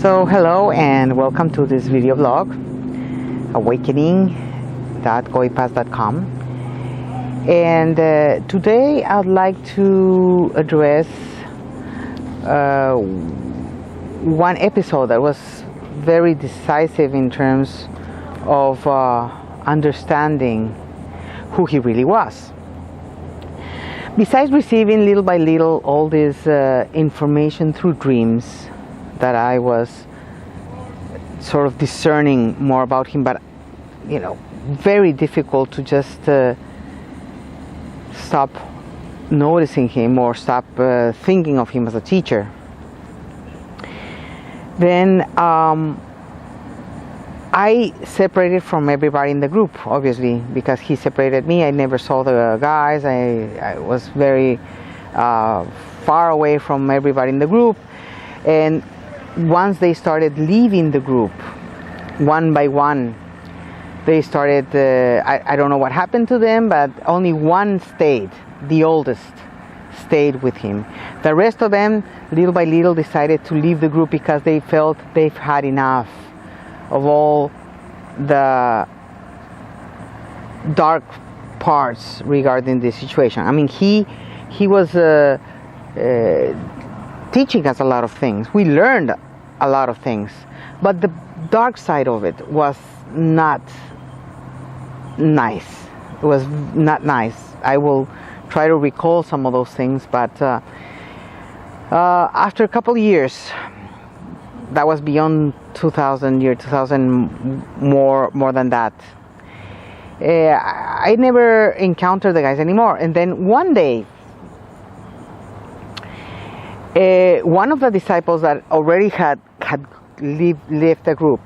So hello and welcome to this video blog, awakening.goipath.com. And today I'd like to address one episode that was very decisive in terms of understanding who he really was. Besides receiving little by little all this information through dreams that I was sort of discerning more about him, but very difficult to just stop noticing him or stop thinking of him as a teacher. Then I separated from everybody in the group, obviously, because he separated me. I never saw the guys. I was very far away from everybody in the group. And once they started leaving the group, one by one, they started, I don't know what happened to them, but only one stayed, the oldest, stayed with him. The rest of them, little by little, decided to leave the group because they felt they've had enough of all the dark parts regarding this situation. I mean, he was teaching us a lot of things. We learned a lot of things, but the dark side of it was not nice. It was not nice. I will try to recall some of those things, but after a couple of years, that was beyond 2000 more than that. I never encountered the guys anymore. And then one day, one of the disciples that already had left the group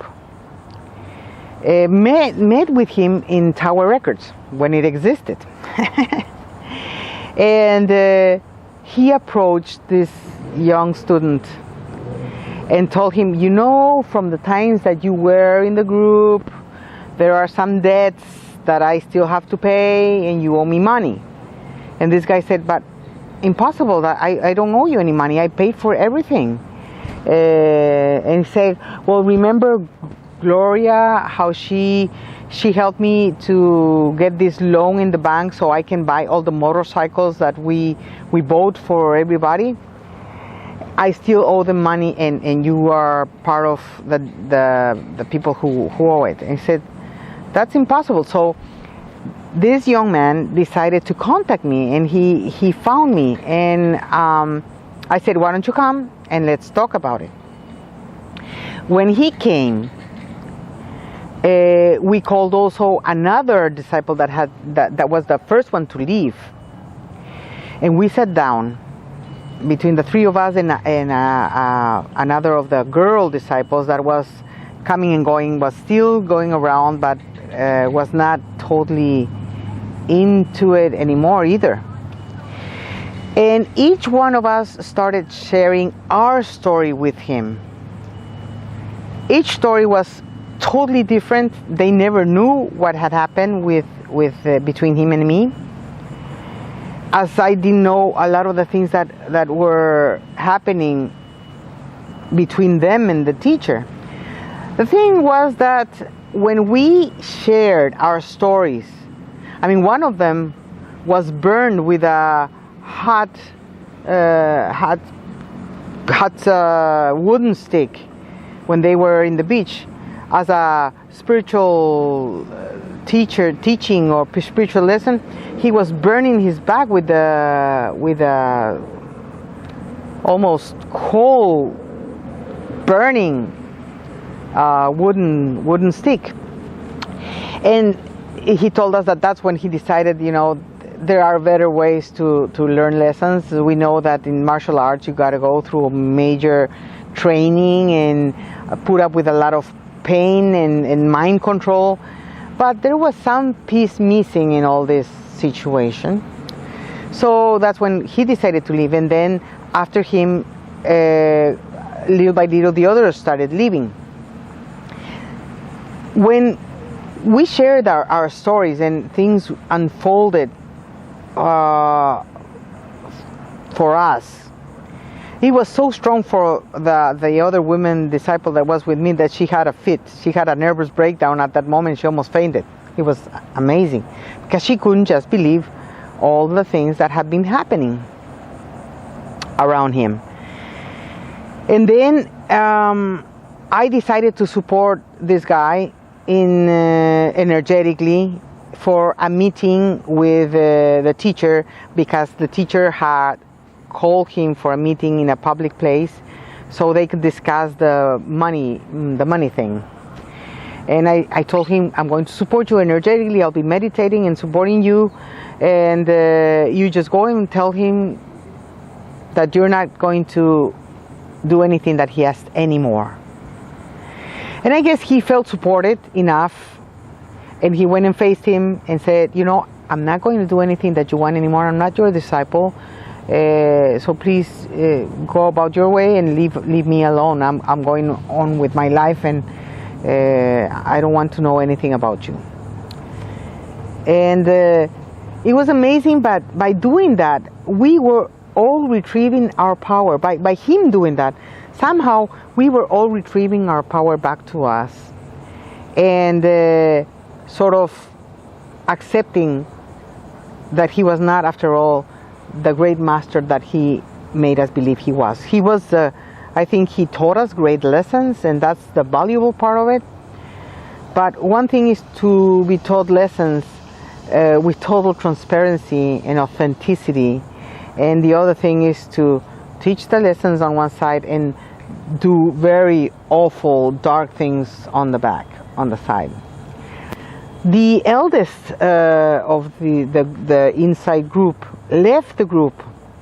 met with him in Tower Records when it existed. And he approached this young student and told him, from the times that you were in the group, there are some debts that I still have to pay and you owe me money. And this guy said, but impossible, that I don't owe you any money, I paid for everything. And he said, well, remember Gloria, how she helped me to get this loan in the bank so I can buy all the motorcycles that we bought for everybody? I still owe them money, and you are part of the people who owe it. And he said, that's impossible. So this young man decided to contact me, and he found me, and I said, why don't you come and let's talk about it. When he came, we called also another disciple that was the first one to leave, and we sat down between the three of us and another of the girl disciples that was coming and going, was still going around, but was not totally into it anymore either. And each one of us started sharing our story with him. Each story was totally different. They never knew what had happened between him and me, as I didn't know a lot of the things that were happening between them and the teacher. The thing was that when we shared our stories, I mean, one of them was burned with a hot wooden stick when they were in the beach, as a spiritual teaching or spiritual lesson. He was burning his back with a almost coal burning wooden stick. And he told us that that's when he decided, there are better ways to learn lessons. We know that in martial arts you got to go through major training and put up with a lot of pain and mind control, but there was some piece missing in all this situation. So that's when he decided to leave, and then after him, little by little, the others started leaving. When we shared our stories and things unfolded for us, He was so strong for the other woman disciple that was with me that she had a fit. She had a nervous breakdown at that moment. She almost fainted. It was amazing because she couldn't just believe all the things that had been happening around him. And then I decided to support this guy energetically for a meeting with the teacher, because the teacher had called him for a meeting in a public place so they could discuss the money thing. And I told him, I'm going to support you energetically. I'll be meditating and supporting you, and you just go and tell him that you're not going to do anything that he asked anymore. And I guess he felt supported enough, and he went and faced him and said, you know, I'm not going to do anything that you want anymore. I'm not your disciple. So please go about your way and leave me alone. I'm going on with my life, and I don't want to know anything about you. And it was amazing, but by doing that, we were all retrieving our power. By him doing that, somehow we were all retrieving our power back to us, and sort of accepting that he was not, after all, the great master that he made us believe he was. He was, I think he taught us great lessons, and that's the valuable part of it. But one thing is to be taught lessons with total transparency and authenticity, and the other thing is to teach the lessons on one side and do very awful, dark things on the side. The eldest of the inside group left the group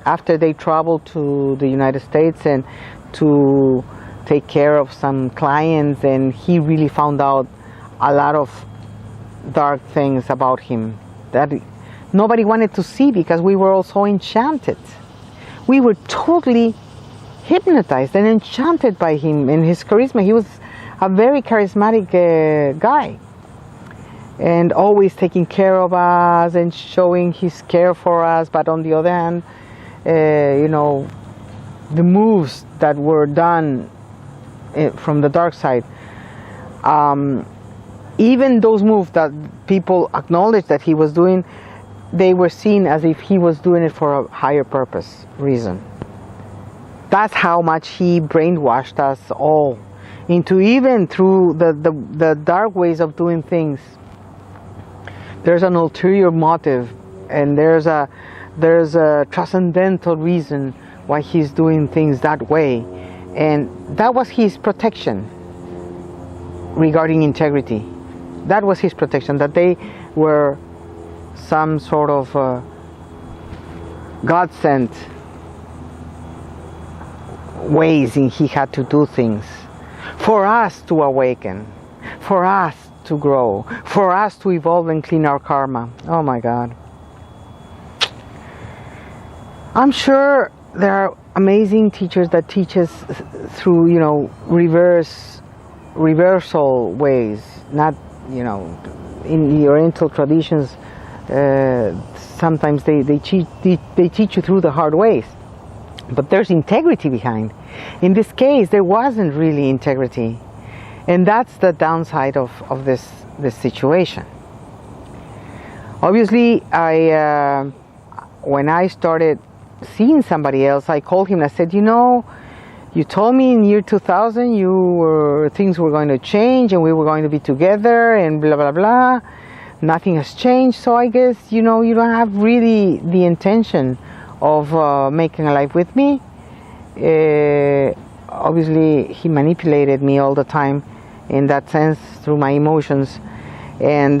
after they traveled to the United States and to take care of some clients, and he really found out a lot of dark things about him that nobody wanted to see, because we were all so enchanted. We were totally hypnotized and enchanted by him and his charisma. He was a very charismatic guy, and always taking care of us and showing his care for us. But on the other hand, you know, the moves that were done from the dark side, even those moves that people acknowledged that he was doing, they were seen as if he was doing it for a higher purpose, reason. That's how much he brainwashed us all into, even through the dark ways of doing things. There's an ulterior motive, and there's a transcendental reason why he's doing things that way, and that was his protection regarding integrity. That was his protection, that they were some sort of God-sent ways in he had to do things for us to awaken, for us to grow, for us to evolve and clean our karma. Oh my God. I'm sure there are amazing teachers that teach us through, you know, reversal ways, not, you know, in the Oriental traditions, sometimes they teach you through the hard ways, but there's integrity behind. In this case, there wasn't really integrity, and that's the downside of this situation. Obviously, when I started seeing somebody else, I called him and I said, you know, you told me in year 2000 things were going to change and we were going to be together and blah blah blah. Nothing has changed, so I guess, you know, you don't have really the intention of making a life with me. Obviously, he manipulated me all the time in that sense through my emotions, and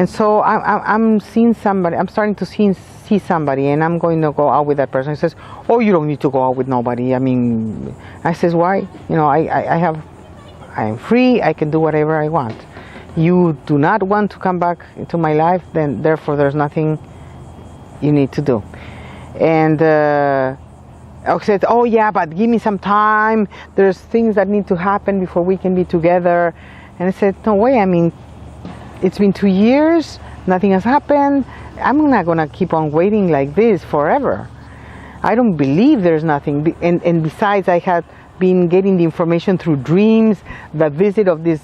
so I'm seeing somebody. I'm starting to see somebody, and I'm going to go out with that person. He says, "Oh, you don't need to go out with nobody." I mean, I says, "Why? You know, I am free. I can do whatever I want. You do not want to come back into my life, then therefore there's nothing you need to do." And I said, "Oh yeah, but give me some time. There's things that need to happen before we can be together." And I said, "No way. I mean, it's been 2 years. Nothing has happened. I'm not gonna keep on waiting like this forever. I don't believe there's nothing. And besides, I had been getting the information through dreams, the visit of this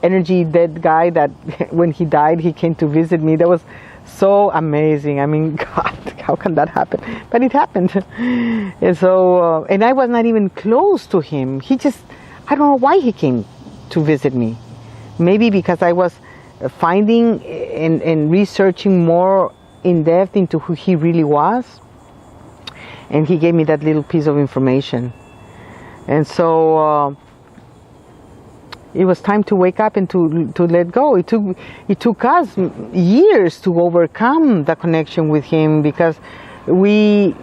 energy dead guy that when he died, he came to visit me. That was so amazing. I mean, God, how can that happen? But it happened. And so, and I was not even close to him. He just, I don't know why he came to visit me. Maybe because I was finding and researching more in depth into who he really was. And he gave me that little piece of information. And so it was time to wake up and to let go. It took us years to overcome the connection with him, because we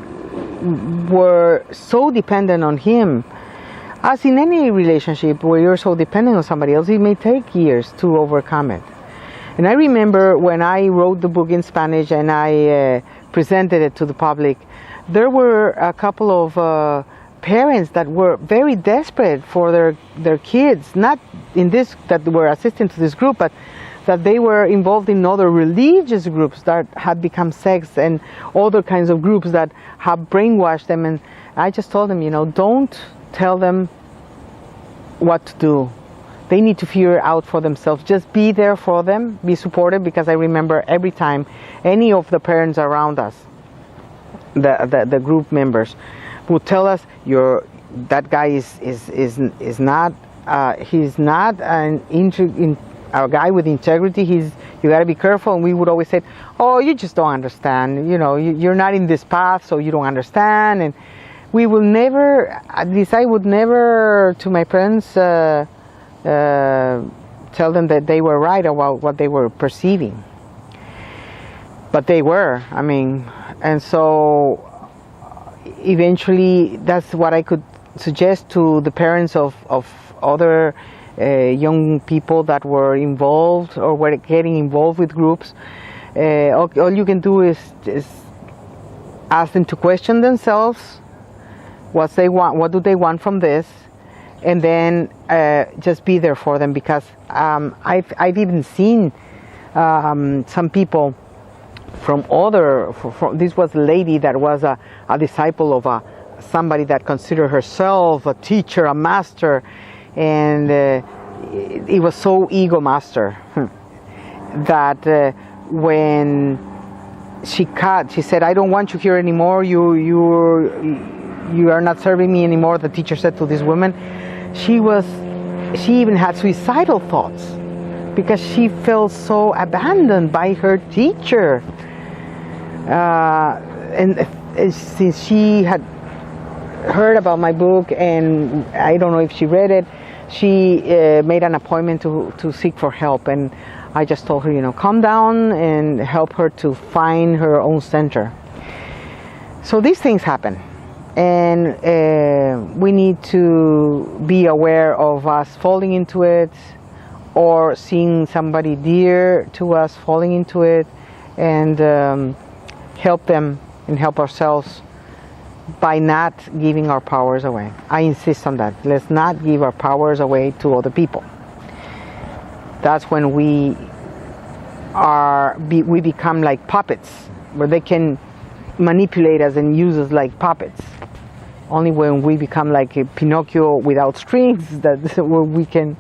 were so dependent on him. As in any relationship where you're so dependent on somebody else, it may take years to overcome it. And I remember when I wrote the book in Spanish and I presented it to the public, there were a couple of parents that were very desperate for their kids, not in this, that were assisting to this group, but that they were involved in other religious groups that had become sects and other kinds of groups that have brainwashed them. And I just told them, don't tell them what to do. They need to figure it out for themselves. Just be there for them, be supportive, because I remember every time any of the parents around us, the group members, would tell us, that guy is not he's not a guy with integrity. You got to be careful. And we would always say, oh, you just don't understand. You're not in this path, so you don't understand. And we will never, at least I would never, to my parents, tell them that they were right about what they were perceiving. But they were, and so eventually that's what I could suggest to the parents of other young people that were involved or were getting involved with groups. All you can do is ask them to question themselves, what they want, what do they want from this, and then just be there for them, because I've even seen some people from this was a lady that was a disciple of somebody that considered herself a teacher, a master, and it was so ego master that when she said, I don't want you here anymore, you are not serving me anymore, the teacher said to this woman. She even had suicidal thoughts because she felt so abandoned by her teacher. And since she had heard about my book, and I don't know if she read it, she made an appointment to seek for help. And I just told her, calm down and help her to find her own center. So these things happen. And we need to be aware of us falling into it, or seeing somebody dear to us falling into it, and help them and help ourselves by not giving our powers away. I insist on that. Let's not give our powers away to other people. That's when we become like puppets, where they can manipulate us and use us like puppets. Only when we become like a Pinocchio without strings, that's where we can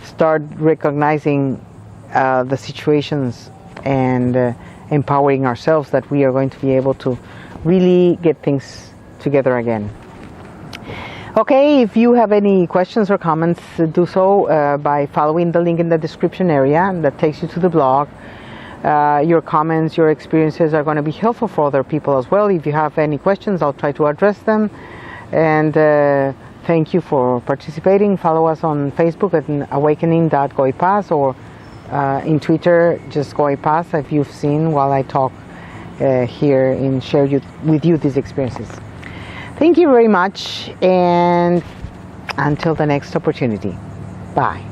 start recognizing the situations and empowering ourselves, that we are going to be able to really get things together again. Okay, if you have any questions or comments, do so by following the link in the description area that takes you to the blog. Your comments, your experiences are going to be helpful for other people as well. If you have any questions, I'll try to address them. And thank you for participating. Follow us on Facebook at awakening.goipaz, or in Twitter, just goipaz, if you've seen while I talk here and share with you these experiences. Thank you very much, and until the next opportunity. Bye.